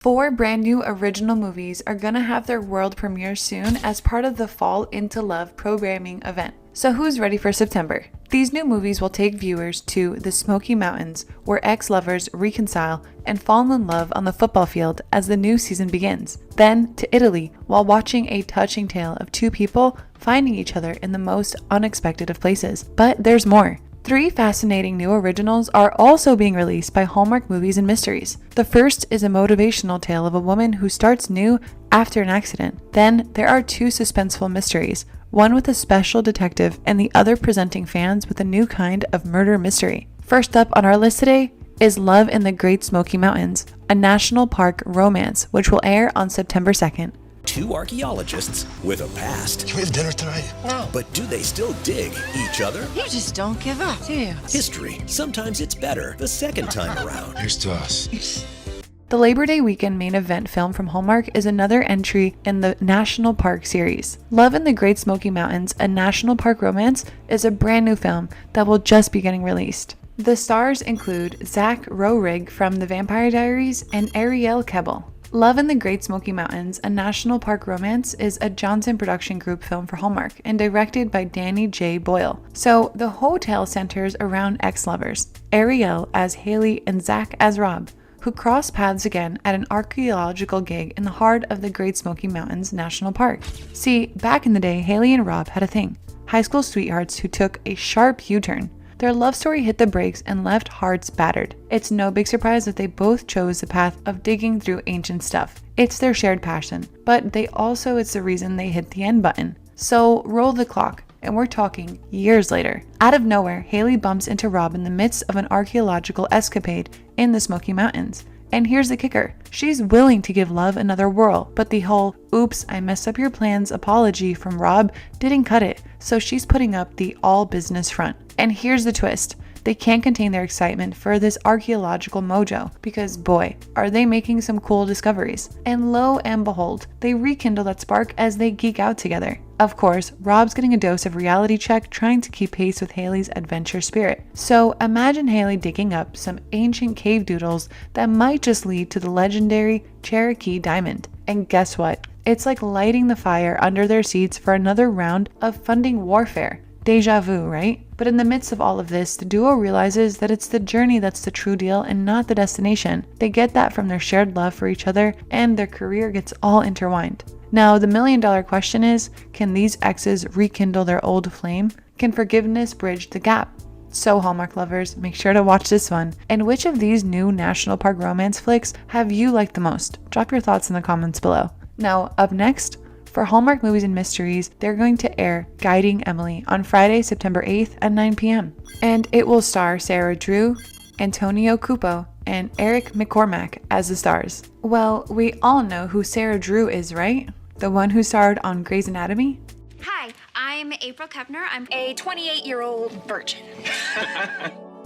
4 brand new original movies are gonna have their world premiere soon as part of the Fall Into Love programming event. So who's ready for September? These new movies will take viewers to the Smoky Mountains, where ex-lovers reconcile and fall in love on the football field as the new season begins. Then to Italy, while watching a touching tale of 2 people finding each other in the most unexpected of places. But there's more. 3 fascinating new originals are also being released by Hallmark Movies and Mysteries. The first is a motivational tale of a woman who starts new after an accident. Then there are 2 suspenseful mysteries, one with a special detective and the other presenting fans with a new kind of murder mystery. First up on our list today is Love in the Great Smoky Mountains, a national park romance, which will air on September 2nd. 2 archaeologists with a past. Can we have dinner tonight? No. But do they still dig each other? You just don't give up, do you? History. Sometimes it's better the second time around. Here's to us. The Labor Day weekend main event film from Hallmark is another entry in the National Park series. Love in the Great Smoky Mountains, a national park romance, is a brand new film that will just be getting released. The stars include Zach Rohrig from The Vampire Diaries and Ariel Kebel. Love in the Great Smoky Mountains, a national park romance, is a Johnson Production Group film for Hallmark and directed by Danny J. Boyle. So the whole tale centers around ex-lovers, Ariel as Haley and Zach as Rob, who cross paths again at an archaeological gig in the heart of the Great Smoky Mountains National Park. See, back in the day, Haley and Rob had a thing. High school sweethearts who took a sharp U-turn. Their love story hit the brakes and left hearts battered. It's no big surprise that they both chose the path of digging through ancient stuff. It's their shared passion, but it's the reason they hit the end button. So roll the clock, and we're talking years later. Out of nowhere, Haley bumps into Rob in the midst of an archaeological escapade in the Smoky Mountains. And here's the kicker. She's willing to give love another whirl, but the whole "oops, I messed up your plans" apology from Rob didn't cut it, so she's putting up the all business front. And here's the twist. They can't contain their excitement for this archaeological mojo because boy, are they making some cool discoveries. And lo and behold, they rekindle that spark as they geek out together. Of course, Rob's getting a dose of reality check trying to keep pace with Haley's adventure spirit. So imagine Haley digging up some ancient cave doodles that might just lead to the legendary Cherokee Diamond. And guess what? It's like lighting the fire under their seats for another round of funding warfare. Deja vu, right? But in the midst of all of this, the duo realizes that it's the journey that's the true deal and not the destination. They get that from their shared love for each other, and their career gets all intertwined. Now, the million-dollar question is, can these exes rekindle their old flame? Can forgiveness bridge the gap? So Hallmark lovers, make sure to watch this one. And which of these new National Park romance flicks have you liked the most? Drop your thoughts in the comments below. Now, up next, for Hallmark Movies and Mysteries, they're going to air Guiding Emily on Friday, September 8th at 9 p.m. And it will star Sarah Drew, Antonio Cupo, and Eric McCormack as the stars. Well, we all know who Sarah Drew is, right? The one who starred on Grey's Anatomy? Hi, I'm April Kepner. I'm a 28-year-old virgin.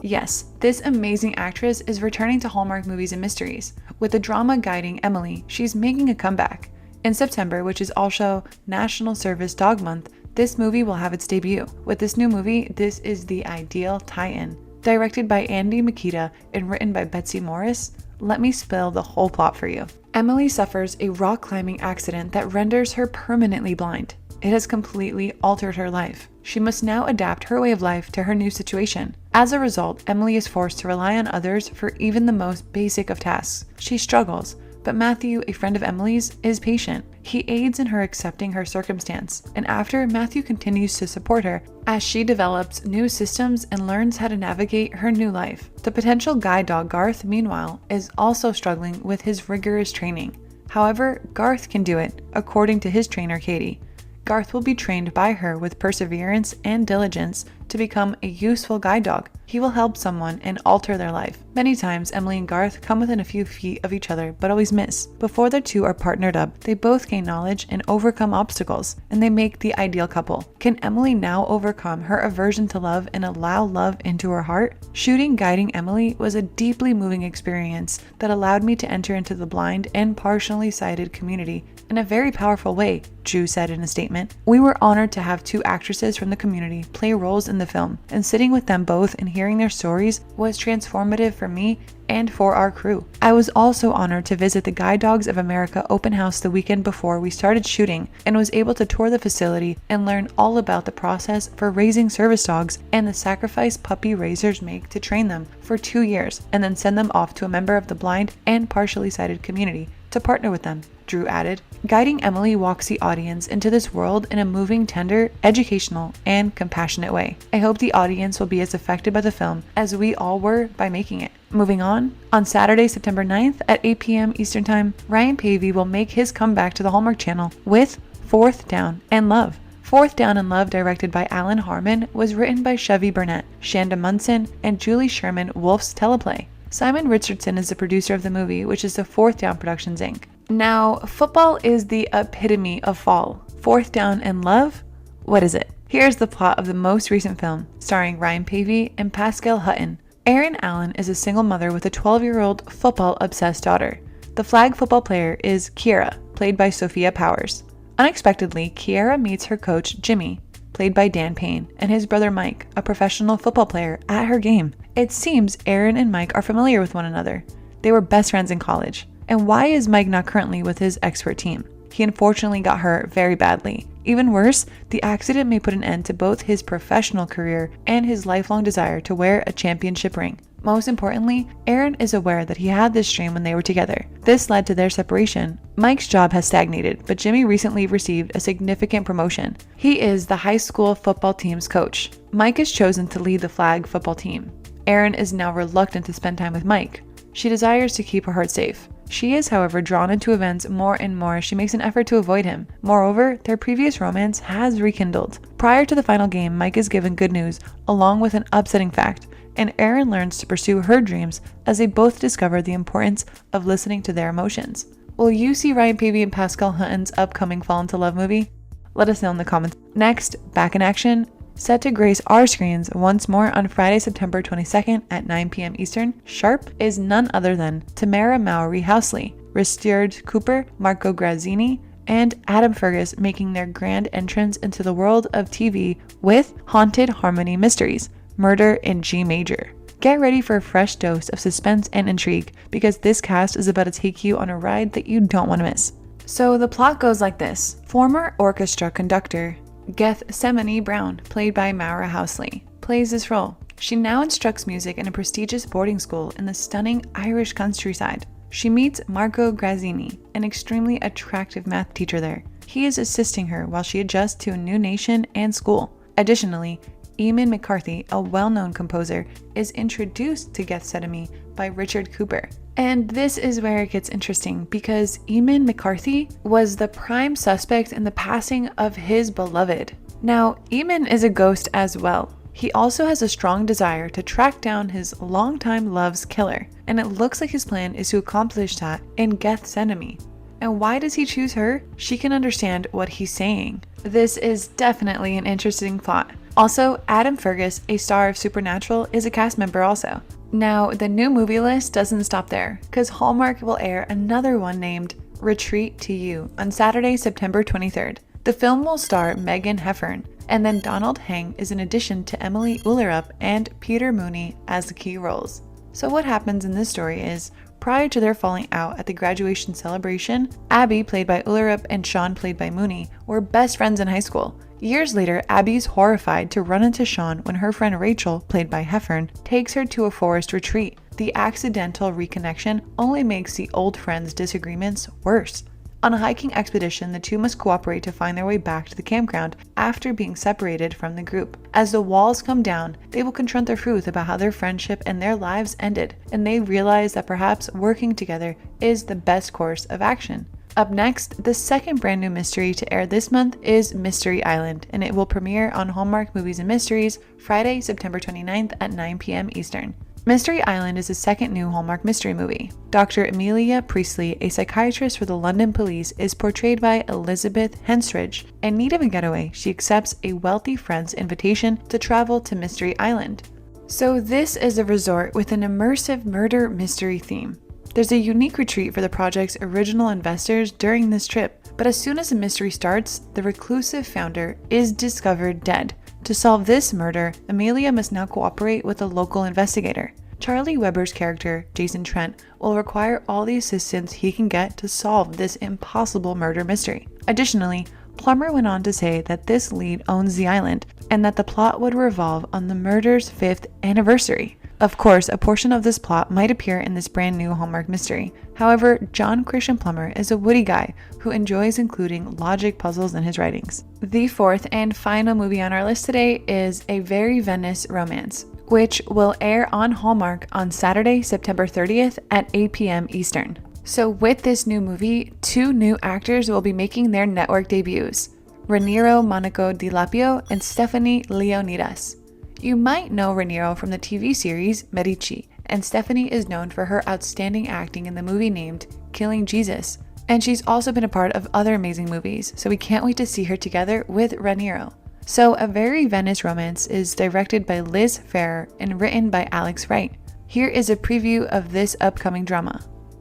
Yes, this amazing actress is returning to Hallmark Movies and Mysteries. With the drama Guiding Emily, she's making a comeback. In September, which is also National Service Dog Month, this movie will have its debut. With this new movie, this is the ideal tie-in. Directed by Andy Makita and written by Betsy Morris, let me spill the whole plot for you. Emily suffers a rock climbing accident that renders her permanently blind. It has completely altered her life. She must now adapt her way of life to her new situation. As a result, Emily is forced to rely on others for even the most basic of tasks. She struggles, but Matthew, a friend of Emily's, is patient. He aids in her accepting her circumstance, and after, Matthew continues to support her as she develops new systems and learns how to navigate her new life. The potential guide dog Garth, meanwhile, is also struggling with his rigorous training. However, Garth can do it, according to his trainer Katie. Garth will be trained by her with perseverance and diligence to become a useful guide dog. He will help someone and alter their life. Many times, Emily and Garth come within a few feet of each other, but always miss. Before the two are partnered up, they both gain knowledge and overcome obstacles, and they make the ideal couple. Can Emily now overcome her aversion to love and allow love into her heart? Shooting Guiding Emily was a deeply moving experience that allowed me to enter into the blind and partially sighted community in a very powerful way, Drew said in a statement. We were honored to have 2 actresses from the community play roles in in the film, and sitting with them both and hearing their stories was transformative for me and for our crew. I was also honored to visit the Guide Dogs of America open house the weekend before we started shooting and was able to tour the facility and learn all about the process for raising service dogs and the sacrifice puppy raisers make to train them for 2 years and then send them off to a member of the blind and partially sighted community to partner with them, Drew added. Guiding Emily walks the audience into this world in a moving, tender, educational, and compassionate way. I hope the audience will be as affected by the film as we all were by making it. Moving on Saturday, September 9th at 8 p.m. Eastern Time, Ryan Pavey will make his comeback to the Hallmark Channel with Fourth Down and Love. Fourth Down and Love, directed by Alan Harmon, was written by Chevy Burnett, Shanda Munson, and Julie Sherman Wolf's teleplay. Simon Richardson is the producer of the movie, which is the Fourth Down Productions, Inc. Now, football is the epitome of fall. Fourth Down and Love? What is it? Here's the plot of the most recent film, starring Ryan Pavey and Pascal Hutton. Erin Allen is a single mother with a 12-year-old football-obsessed daughter. The flag football player is Kiera, played by Sophia Powers. Unexpectedly, Kiera meets her coach, Jimmy, played by Dan Payne, and his brother Mike, a professional football player, at her game. It seems Erin and Mike are familiar with one another. They were best friends in college. And why is Mike not currently with his expert team? He unfortunately got hurt very badly. Even worse, the accident may put an end to both his professional career and his lifelong desire to wear a championship ring. Most importantly, Erin is aware that he had this dream when they were together. This led to their separation. Mike's job has stagnated, but Jimmy recently received a significant promotion. He is the high school football team's coach. Mike is chosen to lead the flag football team. Erin is now reluctant to spend time with Mike. She desires to keep her heart safe. She is, however, drawn into events more and more as she makes an effort to avoid him. Moreover, their previous romance has rekindled. Prior to the final game, Mike is given good news, along with an upsetting fact, and Erin learns to pursue her dreams as they both discover the importance of listening to their emotions. Will you see Ryan Pavey and Pascal Hutton's upcoming Fall into Love movie? Let us know in the comments. Next, Back in Action, set to grace our screens once more on Friday, September 22nd at 9 p.m. Eastern, sharp, is none other than Tamara Mowry Housley, Richard Cooper, Marco Grazzini, and Adam Fergus making their grand entrance into the world of TV with Haunted Harmony Mysteries, Murder in G Major. Get ready for a fresh dose of suspense and intrigue because this cast is about to take you on a ride that you don't want to miss. So the plot goes like this. Former orchestra conductor Gethsemane Brown, played by Mara Housley, plays this role. She now instructs music in a prestigious boarding school in the stunning Irish countryside. She meets Marco Grazzini, an extremely attractive math teacher there. He is assisting her while she adjusts to a new nation and school. Additionally, Eamon McCarthy, a well-known composer, is introduced to Gethsemane by Richard Cooper. And this is where it gets interesting because Eamon McCarthy was the prime suspect in the passing of his beloved. Now, Eamon is a ghost as well. He also has a strong desire to track down his longtime love's killer, and it looks like his plan is to accomplish that in Gethsemane. And why does he choose her? She can understand what he's saying. This is definitely an interesting plot. Also, Adam Fergus, a star of Supernatural, is a cast member also. Now, the new movie list doesn't stop there, because Hallmark will air another one named Retreat to You on Saturday, September 23rd. The film will star Megan Heffern, and then Donald Hang is an addition to Emily Ullerup and Peter Mooney as the key roles. So what happens in this story is, prior to their falling out at the graduation celebration, Abby, played by Ullerup, and Sean, played by Mooney, were best friends in high school. Years later, Abby's horrified to run into Sean when her friend Rachel, played by Heffern, takes her to a forest retreat. The accidental reconnection only makes the old friends' disagreements worse. On a hiking expedition, the two must cooperate to find their way back to the campground after being separated from the group. As the walls come down, they will confront the truth about how their friendship and their lives ended, and they realize that perhaps working together is the best course of action. Up next, the second brand new mystery to air this month is Mystery Island, and it will premiere on Hallmark Movies and Mysteries Friday, September 29th at 9 p.m. Eastern. Mystery Island is the second new Hallmark mystery movie. Dr. Amelia Priestley, a psychiatrist for the London police, is portrayed by Elizabeth Henstridge. In need of a getaway, she accepts a wealthy friend's invitation to travel to Mystery Island. So this is a resort with an immersive murder mystery theme. There's a unique retreat for the project's original investors during this trip, but as soon as the mystery starts, the reclusive founder is discovered dead. To solve this murder, Amelia must now cooperate with a local investigator. Charlie Weber's character, Jason Trent, will require all the assistance he can get to solve this impossible murder mystery. Additionally, Plummer went on to say that this lead owns the island and that the plot would revolve on the murder's 5th anniversary. Of course, a portion of this plot might appear in this brand new Hallmark mystery. However, John Christian Plummer is a witty guy who enjoys including logic puzzles in his writings. The 4th and final movie on our list today is A Very Venice Romance, which will air on Hallmark on Saturday, September 30th at 8 p.m. Eastern. So with this new movie, 2 new actors will be making their network debuts, Raniero Monaco Di Lapio and Stephanie Leonidas. You might know Raniero from the TV series Medici, and Stephanie is known for her outstanding acting in the movie named Killing Jesus. And she's also been a part of other amazing movies, so we can't wait to see her together with Raniero. So A Very Venice Romance is directed by Liz Ferrer and written by Alex Wright. Here is a preview of this upcoming drama.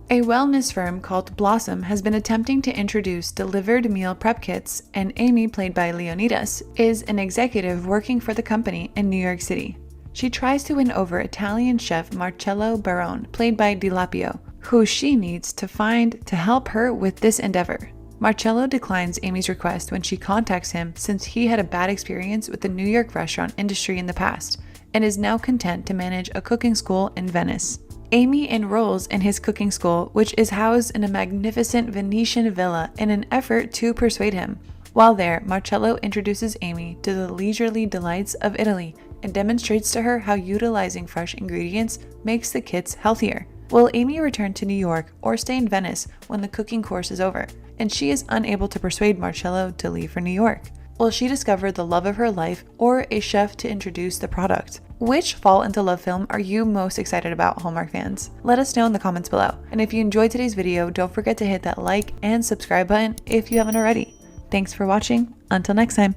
A wellness firm called Blossom has been attempting to introduce delivered meal prep kits, and Amy, played by Leonidas, is an executive working for the company in New York City. She tries to win over Italian chef Marcello Barone, played by Di Lapio, who she needs to find to help her with this endeavor. Marcello declines Amy's request when she contacts him since he had a bad experience with the New York restaurant industry in the past, and is now content to manage a cooking school in Venice. Amy enrolls in his cooking school, which is housed in a magnificent Venetian villa, in an effort to persuade him. While there, Marcello introduces Amy to the leisurely delights of Italy and demonstrates to her how utilizing fresh ingredients makes the kits healthier. Will Amy return to New York or stay in Venice when the cooking course is over, and she is unable to persuade Marcello to leave for New York? Will she discover the love of her life or a chef to introduce the product? Which fall into love film are you most excited about, Hallmark fans? Let us know in the comments below. And if you enjoyed today's video, don't forget to hit that like and subscribe button if you haven't already. Thanks for watching. Until next time.